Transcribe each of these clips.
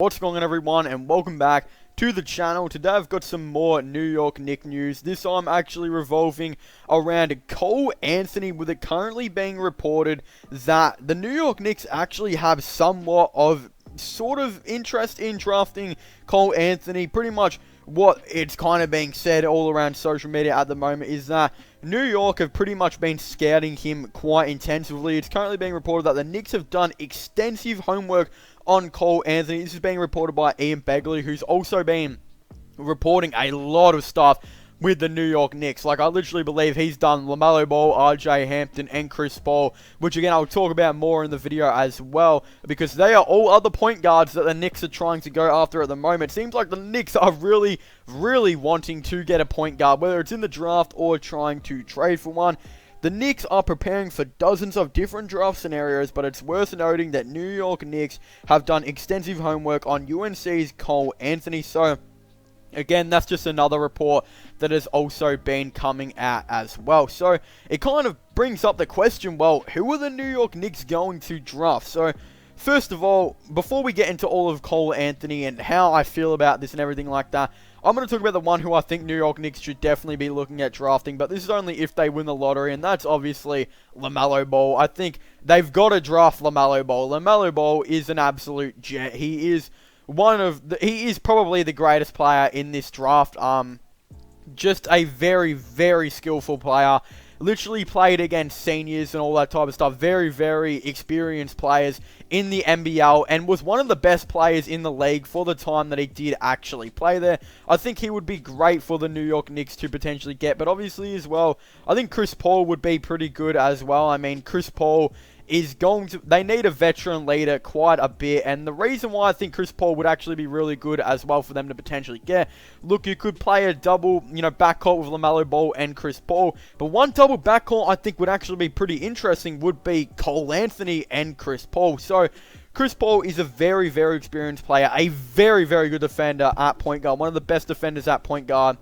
What's going on, everyone, and welcome back to the channel. Today I've got some more New York Knicks news. This time actually revolving around Cole Anthony, with it currently being reported that the New York Knicks actually have somewhat of sort of interest in drafting Cole Anthony. Pretty much what it's kind of being said all around social media at the moment is that New York have pretty much been scouting him quite intensively. It's currently being reported that the Knicks have done extensive homework on Cole Anthony. This is being reported by Ian Begley, who's also been reporting a lot of stuff with the New York Knicks. Like, I literally believe he's done LaMelo Ball, RJ Hampton, and Chris Paul, which again I'll talk about more in the video as well, because they are all other point guards that the Knicks are trying to go after at the moment. It seems like the Knicks are really wanting to get a point guard, whether it's in the draft or trying to trade for one. The Knicks are preparing for dozens of different draft scenarios, but it's worth noting that New York Knicks have done extensive homework on UNC's Cole Anthony. So, again, that's just another report that has also been coming out as well. So, it kind of brings up the question, well, who are the New York Knicks going to draft? So, first of all, before we get into all of Cole Anthony and how I feel about this and everything like that, I'm going to talk about the one who I think New York Knicks should definitely be looking at drafting, but this is only if they win the lottery, and that's obviously LaMelo Ball. I think they've got to draft LaMelo Ball. LaMelo Ball is an absolute jet. He is he is probably the greatest player in this draft. Just a very skillful player. Literally played against seniors and all that type of stuff. Very experienced players in the NBL, and was one of the best players in the league for the time that he did actually play there. I think he would be great for the New York Knicks to potentially get, but obviously as well, I think Chris Paul would be pretty good as well. I mean, Chris Paul is they need a veteran leader quite a bit, and the reason why I think Chris Paul would actually be really good as well for them to potentially get, look, you could play a double, backcourt with LaMelo Ball and Chris Paul, but one double backcourt I think would actually be pretty interesting would be Cole Anthony and Chris Paul. So, Chris Paul is a very experienced player, a very good defender at point guard, one of the best defenders at point guard,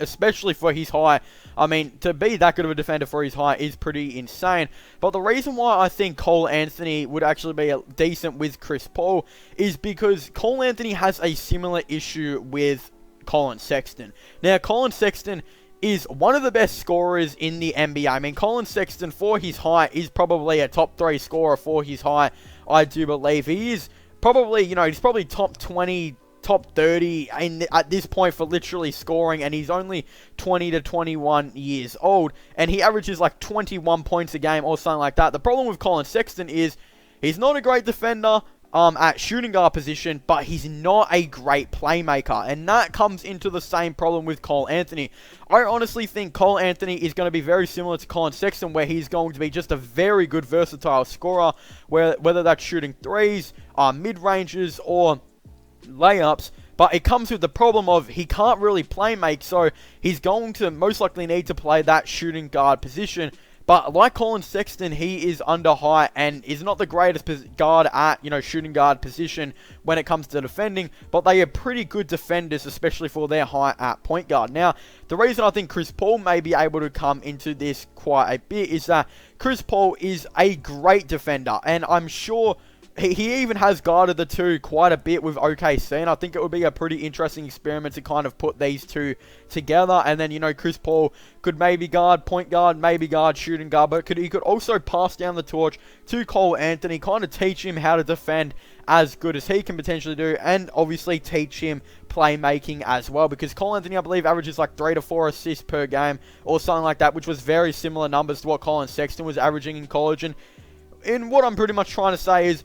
especially for his height. I mean, to be that good of a defender for his height is pretty insane. But the reason why I think Cole Anthony would actually be decent with Chris Paul is because Cole Anthony has a similar issue with Colin Sexton. Now, Colin Sexton is one of the best scorers in the NBA. I mean, Colin Sexton, for his height, is probably a top 3 scorer for his height, I do believe. He is probably, he's probably top 20, top 30 at this point for literally scoring, and he's only 20 to 21 years old, and he averages like 21 points a game or something like that. The problem with Colin Sexton is he's not a great defender at shooting guard position, but he's not a great playmaker, and that comes into the same problem with Cole Anthony. I honestly think Cole Anthony is going to be very similar to Colin Sexton, where he's going to be just a very good versatile scorer, whether that's shooting threes, mid-ranges, or layups, but it comes with the problem of he can't really play make, so he's going to most likely need to play that shooting guard position. But like Colin Sexton, he is under height and is not the greatest guard at, shooting guard position when it comes to defending, but they are pretty good defenders, especially for their height at point guard. Now, the reason I think Chris Paul may be able to come into this quite a bit is that Chris Paul is a great defender, and I'm sure he even has guarded the two quite a bit with OKC, and I think it would be a pretty interesting experiment to kind of put these two together. And then, Chris Paul could maybe guard point guard, maybe guard shooting guard, but he could also pass down the torch to Cole Anthony, kind of teach him how to defend as good as he can potentially do, and obviously teach him playmaking as well, because Cole Anthony, I believe, averages like 3 to 4 assists per game or something like that, which was very similar numbers to what Colin Sexton was averaging in college. And what I'm pretty much trying to say is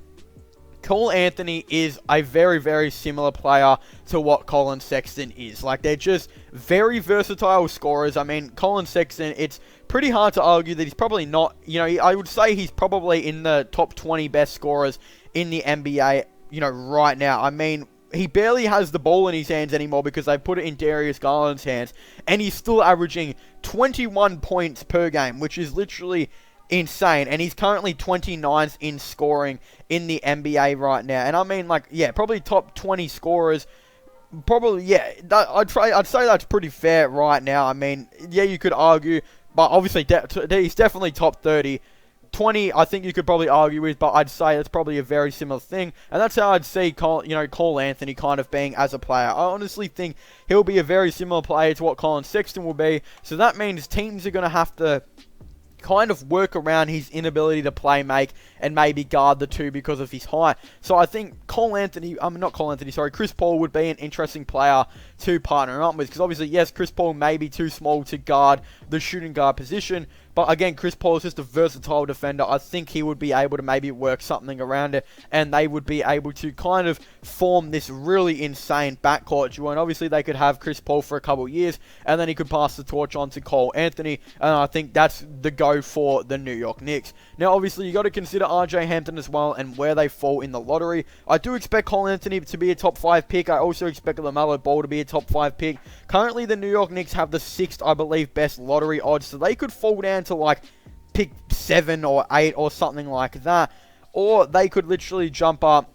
Cole Anthony is a very similar player to what Colin Sexton is. Like, they're just very versatile scorers. I mean, Colin Sexton, it's pretty hard to argue that he's probably not, I would say he's probably in the top 20 best scorers in the NBA, right now. I mean, he barely has the ball in his hands anymore because they put it in Darius Garland's hands, and he's still averaging 21 points per game, which is literally insane, and he's currently 29th in scoring in the NBA right now. And I mean, like, yeah, probably top 20 scorers. Probably, yeah, I'd say that's pretty fair right now. I mean, yeah, you could argue, but obviously he's definitely top 30. 20, I think you could probably argue with, but I'd say that's probably a very similar thing. And that's how I'd see Cole Anthony kind of being as a player. I honestly think he'll be a very similar player to what Colin Sexton will be. So that means teams are going to have to kind of work around his inability to play make and maybe guard the two because of his height. So I think Chris Paul would be an interesting player to partner up with, because obviously, yes, Chris Paul may be too small to guard the shooting guard position, but again, Chris Paul is just a versatile defender. I think he would be able to maybe work something around it, and they would be able to kind of form this really insane backcourt duo. And obviously, they could have Chris Paul for a couple of years, and then he could pass the torch on to Cole Anthony, and I think that's the go for the New York Knicks. Now, obviously, you got to consider RJ Hampton as well and where they fall in the lottery. I do expect Cole Anthony to be a top 5 pick. I also expect LaMelo Ball to be a top 5 pick. Currently, the New York Knicks have the 6th, I believe, best lottery odds, so they could fall down to like pick 7 or 8 or something like that, or they could literally jump up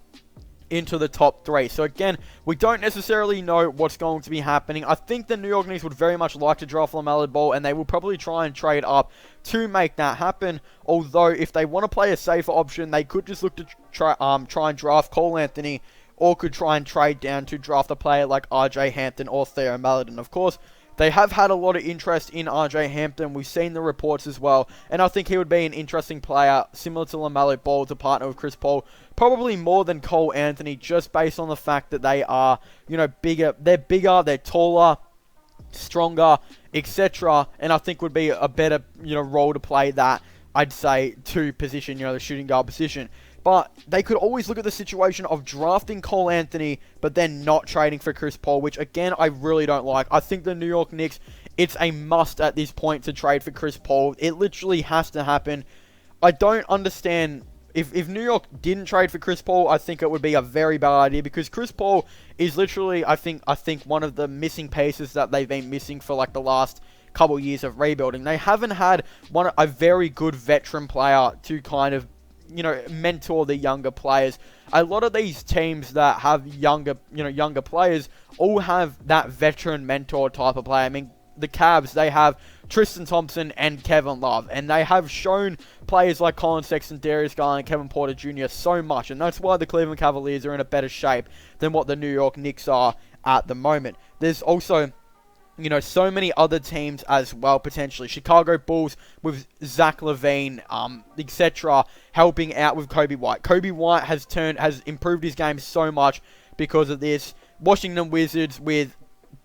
into the top 3. So again, we don't necessarily know what's going to be happening. I think the New York Knicks would very much like to draft LaMelo Ball, and they will probably try and trade up to make that happen. Although, if they want to play a safer option, they could just look to try and draft Cole Anthony, or could try and trade down to draft a player like RJ Hampton or Theo Maledon. Of course, they have had a lot of interest in RJ Hampton. We've seen the reports as well. And I think he would be an interesting player, similar to LaMelo Ball, to partner with Chris Paul. Probably more than Cole Anthony, just based on the fact that they are, bigger. They're bigger, they're taller, stronger, etc. And I think would be a better, role to play that, I'd say, to position, the shooting guard position. But they could always look at the situation of drafting Cole Anthony, but then not trading for Chris Paul, which, again, I really don't like. I think the New York Knicks, it's a must at this point to trade for Chris Paul. It literally has to happen. I don't understand. If New York didn't trade for Chris Paul, I think it would be a very bad idea, because Chris Paul is literally, I think one of the missing pieces that they've been missing for like the last couple years of rebuilding. They haven't had a very good veteran player to kind of mentor the younger players. A lot of these teams that have younger players all have that veteran mentor type of player. I mean, the Cavs, they have Tristan Thompson and Kevin Love, and they have shown players like Colin Sexton, Darius Garland, and Kevin Porter Jr. so much, and that's why the Cleveland Cavaliers are in a better shape than what the New York Knicks are at the moment. There's also so many other teams as well, potentially. Chicago Bulls with Zach LaVine, etc., helping out with Kobe White. Kobe White has improved his game so much because of this. Washington Wizards with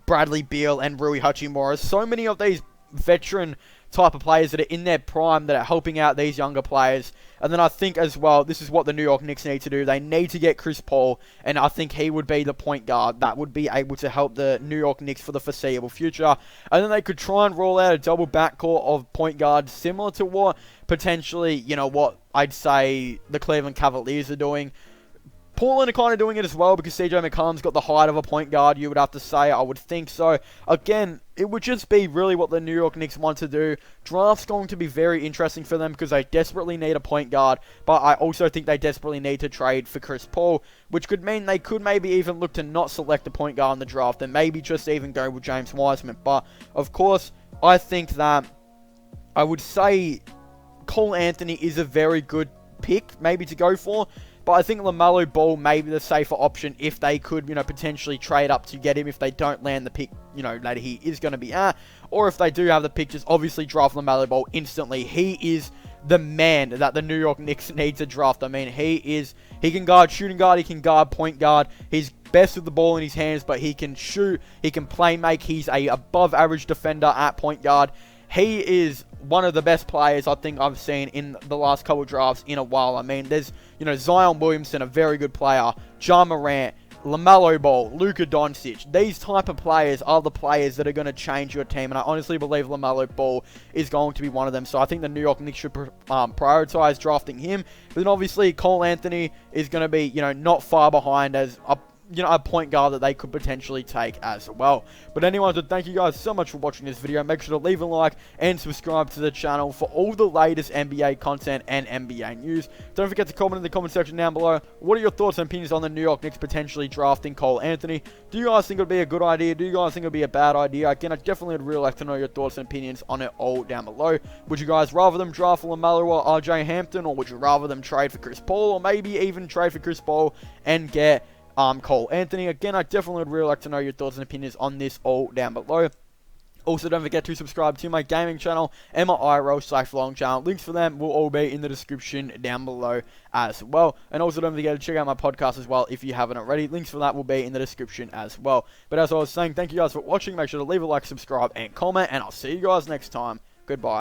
Bradley Beal and Rui Hachimura. So many of these veteran type of players that are in their prime that are helping out these younger players. And then I think as well, this is what the New York Knicks need to do. They need to get Chris Paul, and I think he would be the point guard that would be able to help the New York Knicks for the foreseeable future. And then they could try and roll out a double backcourt of point guards, similar to what potentially, what I'd say the Cleveland Cavaliers are doing. Portland are kind of doing it as well, because CJ McCollum's got the height of a point guard, you would have to say. I would think so. Again, it would just be really what the New York Knicks want to do. Draft's going to be very interesting for them, because they desperately need a point guard, but I also think they desperately need to trade for Chris Paul, which could mean they could maybe even look to not select a point guard in the draft, and maybe just even go with James Wiseman. But, of course, I think that I would say Cole Anthony is a very good pick, maybe to go for. But I think LaMelo Ball may be the safer option if they could, potentially trade up to get him if they don't land the pick, that he is going to be at. Or if they do have the pick, just obviously draft LaMelo Ball instantly. He is the man that the New York Knicks need to draft. I mean, he can guard shooting guard, he can guard point guard. He's best with the ball in his hands, but he can shoot, he can play make. He's a above average defender at point guard. He is one of the best players I think I've seen in the last couple of drafts in a while. I mean, there's, Zion Williamson, a very good player, Ja Morant, LaMelo Ball, Luka Doncic. These type of players are the players that are going to change your team, and I honestly believe LaMelo Ball is going to be one of them. So I think the New York Knicks should prioritize drafting him. But then obviously Cole Anthony is going to be, not far behind as a point guard that they could potentially take as well. But anyways, thank you guys so much for watching this video. Make sure to leave a like and subscribe to the channel for all the latest NBA content and NBA news. Don't forget to comment in the comment section down below. What are your thoughts and opinions on the New York Knicks potentially drafting Cole Anthony? Do you guys think it would be a good idea? Do you guys think it would be a bad idea? Again, I definitely would really like to know your thoughts and opinions on it all down below. Would you guys rather them draft LaMelo or RJ Hampton, or would you rather them trade for Chris Paul, or maybe even trade for Chris Paul and get Cole Anthony? Again, I definitely would really like to know your thoughts and opinions on this all down below. Also, don't forget to subscribe to my gaming channel and my IRL/vlog channel. Links for them will all be in the description down below as well. And also, don't forget to check out my podcast as well if you haven't already. Links for that will be in the description as well. But as I was saying, thank you guys for watching. Make sure to leave a like, subscribe, and comment. And I'll see you guys next time. Goodbye.